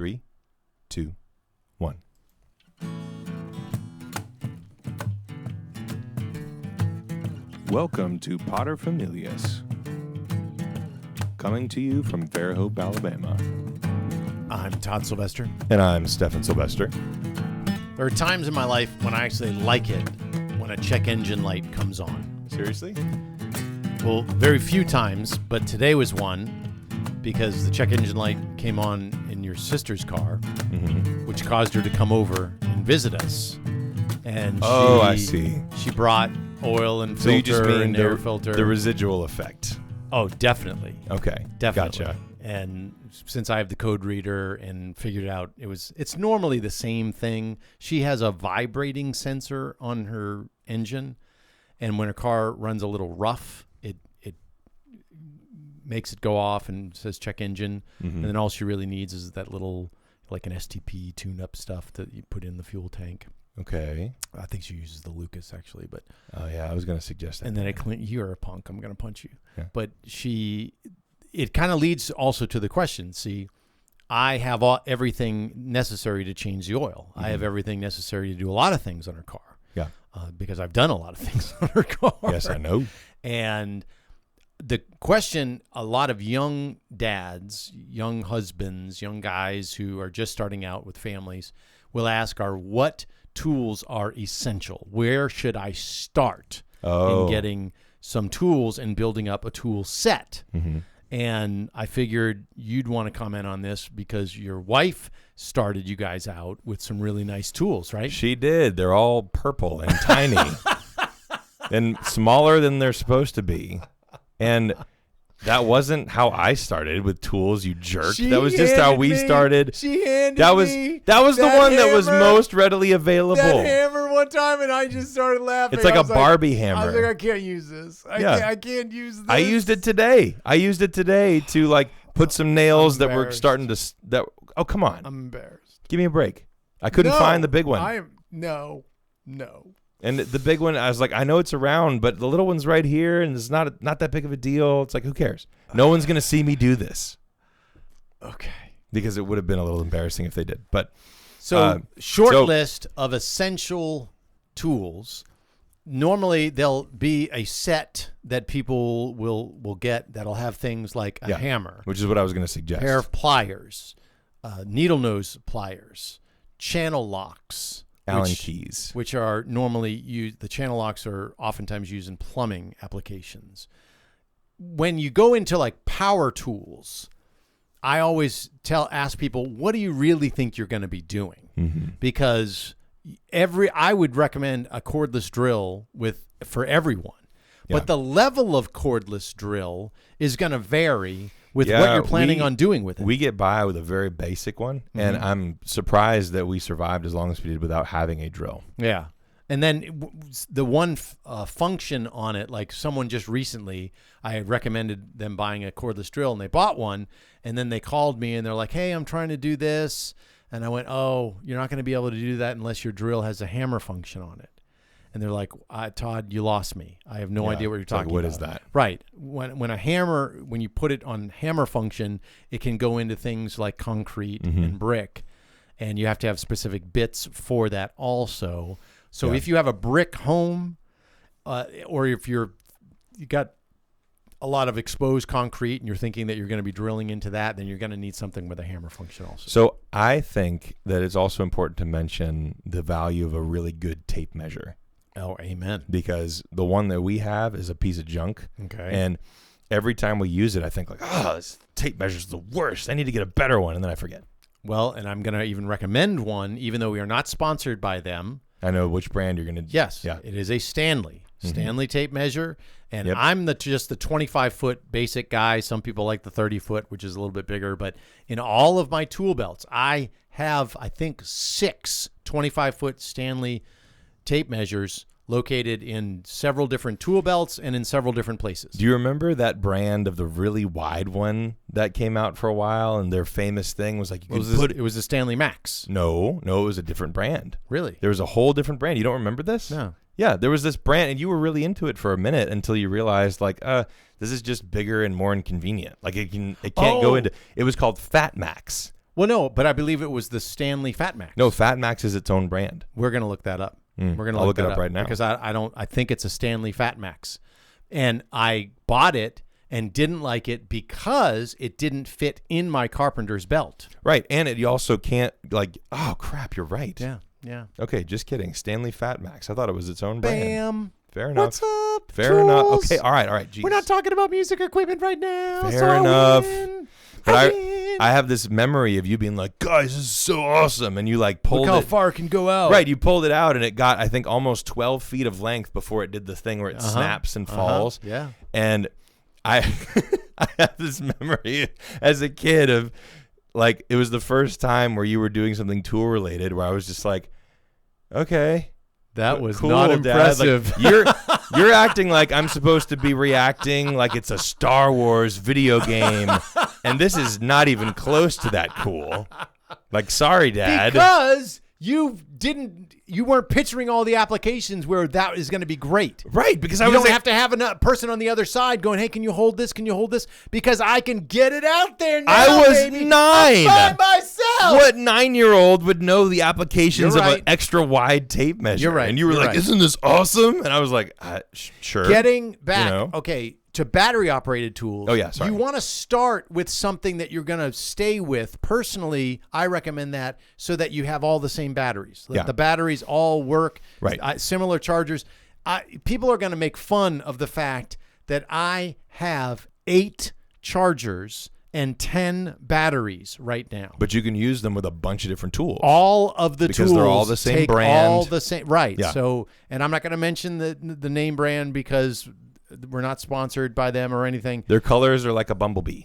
3, 2, 1. Welcome to Potter Familias, coming to you from Fairhope, Alabama. I'm Todd Sylvester. And I'm Stephen Sylvester. There are times in my life when I actually like it when a check engine light comes on. Seriously? Well, very few times, but today was one because the check engine light came on in your sister's car, which caused her to come over and visit us. And I see. She brought oil and filter So you just mean and air filter. The residual effect. Oh, definitely. Okay. Definitely. Gotcha. And since I have the code reader and figured out it's normally the same thing. She has a vibrating sensor on her engine, and when her car runs a little rough, it makes it go off and says check engine. And then all she really needs is that little, like an STP tune-up stuff that you put in the fuel tank. Okay. I think she uses the Lucas actually, but Oh yeah, I was going to suggest that. and then you're a punk. I'm going to punch you. Yeah. But it kind of leads also to the question. See, I have everything necessary to change the oil. I have everything necessary to do a lot of things on her car. Yeah. Because I've done a lot of things on her car. Yes, I know. And the question a lot of young dads, young husbands, young guys who are just starting out with families will ask are, what tools are essential? Where should I start in getting some tools and building up a tool set? And I figured you'd want to comment on this because your wife started you guys out with some really nice tools, right? She did. They're all purple and tiny and smaller than they're supposed to be. And that wasn't how I started with tools, you jerk. That was just how we started. She handed That was me the one that was hammer, most readily available. that hammer one time, and I just started laughing. It's like I a was Barbie I hammer. was like, I can't use this. I can't use this. I used it today. To like put some nails that were starting to oh, come on. I'm embarrassed. Give me a break. I couldn't find the big one. No. And the big one, I was like, I know it's around, but the little one's right here, and it's not that big of a deal. It's like, who cares? No one's going to see me do this. Okay. Because it would have been a little embarrassing if they did. But short list of essential tools. Normally, there'll be a set that people will get that'll have things like a hammer, which is what I was going to suggest. Pair of pliers, needle nose pliers, channel locks, Allen keys, which are normally used. The channel locks are oftentimes used in plumbing applications. When you go into like power tools, I always ask people, what do you really think you're going to be doing? Because I would recommend a cordless drill for everyone. Yeah. But the level of cordless drill is going to vary with what you're planning on doing with it. We get by with a very basic one, and I'm surprised that we survived as long as we did without having a drill. Yeah. And then the one function on it, like someone just recently, I had recommended them buying a cordless drill, and they bought one, and then they called me, and they're like, hey, I'm trying to do this. And I went, oh, you're not going to be able to do that unless your drill has a hammer function on it. And they're like, Todd, you lost me. I have no idea what you're talking about. What is that? Right. When a hammer, when you put it on hammer function, it can go into things like concrete and brick, and you have to have specific bits for that also. So if you have a brick home, or if you got a lot of exposed concrete and you're thinking that you're going to be drilling into that, then you're going to need something with a hammer function also. So I think that it's also important to mention the value of a really good tape measure. Oh, amen. Because the one that we have is a piece of junk. Okay. And every time we use it, I think like, this tape measure is the worst. I need to get a better one. And then I forget. Well, and I'm going to even recommend one, even though we are not sponsored by them. I know which brand you're going to. Yes. Yeah. It is a Stanley tape measure. And I'm just the 25-foot basic guy. Some people like the 30-foot, which is a little bit bigger. But in all of my tool belts, I have, I think, 6 25-foot Stanley tape measures located in several different tool belts and in several different places. Do you remember that brand of the really wide one that came out for a while, and their famous thing was like it was the Stanley Max. No, it was a different brand. Really? There was a whole different brand. You don't remember this? No. Yeah, there was this brand, and you were really into it for a minute until you realized, like, this is just bigger and more inconvenient. Like, it can't go into. It was called Fat Max. Well, no, but I believe it was the Stanley Fat Max. No, Fat Max is its own brand. We're going to look that up. We're going to look it up right now. because I think it's a Stanley Fat Max. And I bought it and didn't like it because it didn't fit in my carpenter's belt. Right. And you also can't oh crap, you're right. Yeah. Okay, just kidding. Stanley Fat Max. I thought it was its own brand. Bam. Fair enough. What's up? Fair Tools? enough. Okay, all right. Geez. We're not talking about music equipment right now. Fair enough. But I have this memory of you being like, guys, this is so awesome. And you pulled Look how it. far it can go out. Right, you pulled it out and it got, I think, almost 12 feet of length before it did the thing where it snaps and falls. Yeah. And I I have this memory as a kid of it was the first time where you were doing something tool related where I was just like, okay. That was cool, not Dad. impressive. You're acting like I'm supposed to be reacting like it's a Star Wars video game, and this is not even close to that cool. Sorry, Dad. Because you weren't picturing all the applications where that is going to be great. Right, because you don't have to have a person on the other side going, hey, can you hold this? Can you hold this? Because I can get it out there now, I was baby. 9. I'm by myself. What 9-year-old would know the applications You're of right. an extra wide tape measure? You're right. And you were You're like, right. isn't this awesome? And I was like, sure. Getting back, You know? okay, to battery-operated tools. Oh, yeah, sorry. You want to start with something that you're going to stay with. Personally, I recommend that so that you have all the same batteries. Let the batteries all work. Right. Similar chargers. People are going to make fun of the fact that I have 8 chargers and 10 batteries right now. But you can use them with a bunch of different tools. All of the because tools they're all the same take brand. all the same, right? Yeah. So, and I'm not going to mention the name brand because we're not sponsored by them or anything. Their colors are like a bumblebee.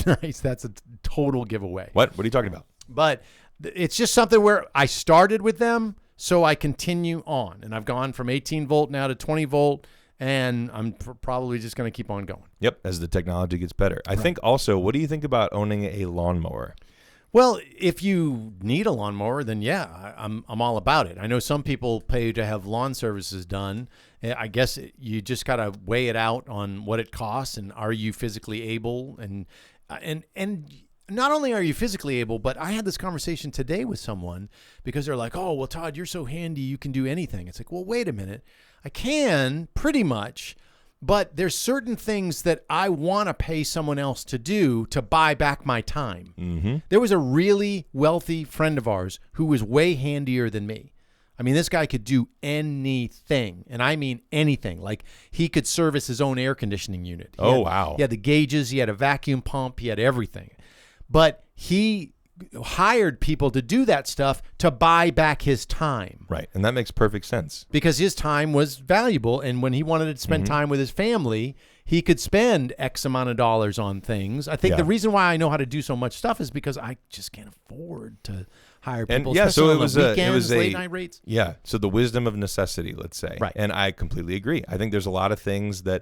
Nice. That's a total giveaway. What are you talking about? But it's just something where I started with them, so I continue on, and I've gone from 18 volt now to 20 volt. And I'm probably just going to keep on going. Yep, as the technology gets better. I think also, what do you think about owning a lawnmower? Well, if you need a lawnmower, then yeah, I'm all about it. I know some people pay to have lawn services done. I guess you just got to weigh it out on what it costs and are you physically able, and not only are you physically able, but I had this conversation today with someone because they're like, "Oh, well, Todd, you're so handy, you can do anything." It's like, well, wait a minute. I can pretty much, but there's certain things that I want to pay someone else to do to buy back my time. Mm-hmm. There was a really wealthy friend of ours who was way handier than me. I mean, this guy could do anything, and I mean anything. Like, he could service his own air conditioning unit. Wow. He had the gauges, he had a vacuum pump, he had everything. But he hired people to do that stuff to buy back his time. Right, and that makes perfect sense. Because his time was valuable, and when he wanted to spend time with his family, he could spend X amount of dollars on things. I think the reason why I know how to do so much stuff is because I just can't afford to hire people. And so especially it on was the a weekends, late night rates. Yeah, so the wisdom of necessity, let's say. Right. And I completely agree. I think there's a lot of things that,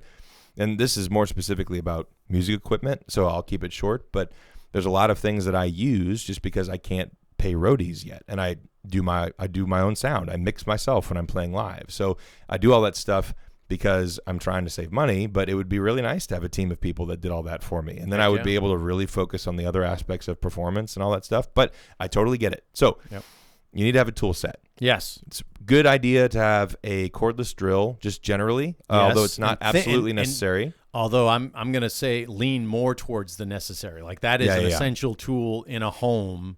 and this is more specifically about music equipment, so I'll keep it short, but there's a lot of things that I use just because I can't pay roadies yet, and I do my own sound. I mix myself when I'm playing live, so I do all that stuff because I'm trying to save money. But it would be really nice to have a team of people that did all that for me, and then I would be able to really focus on the other aspects of performance and all that stuff. But I totally get it. So you need to have a tool set. Yes, it's a good idea to have a cordless drill, just generally, although it's not absolutely necessary. Although I'm going to say lean more towards the necessary. Like, that is an essential tool in a home.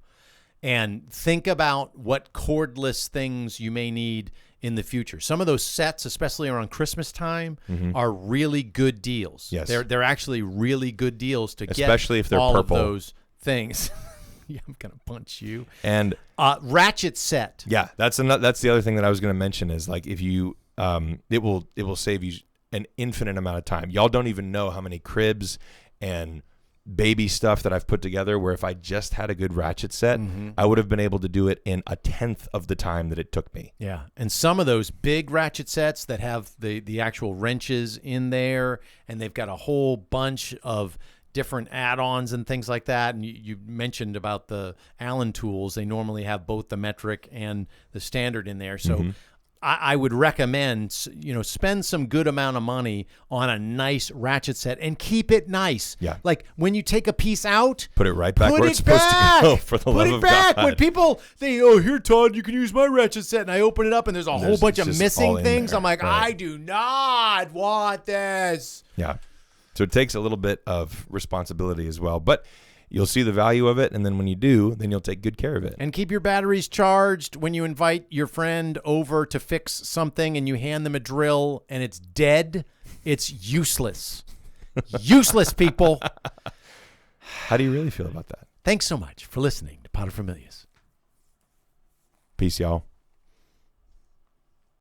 And think about what cordless things you may need in the future. Some of those sets, especially around Christmas time, are really good deals. Yes. They're actually really good deals to get especially if they're all purple. of those things. Yeah, I'm going to punch you. And ratchet set. Yeah, that's the other thing that I was going to mention is, like, if you it will save you an infinite amount of time. Y'all don't even know how many cribs and baby stuff that I've put together where if I just had a good ratchet set, I would have been able to do it in 1/10 of the time that it took me. Yeah, and some of those big ratchet sets that have the actual wrenches in there, and they've got a whole bunch of different add-ons and things like that. And you mentioned about the Allen tools. They normally have both the metric and the standard in there. So I would recommend, spend some good amount of money on a nice ratchet set and keep it nice. Yeah. Like when you take a piece out, put it right back where it's supposed to go, for the love of God. When people think, oh, here, Todd, you can use my ratchet set, and I open it up and there's a whole bunch of missing things, I'm like, right. I do not want this. Yeah. So it takes a little bit of responsibility as well, but you'll see the value of it, and then when you do, then you'll take good care of it. And keep your batteries charged when you invite your friend over to fix something and you hand them a drill and it's dead. It's useless. Useless, people. How do you really feel about that? Thanks so much for listening to Paterfamilias. Peace, y'all.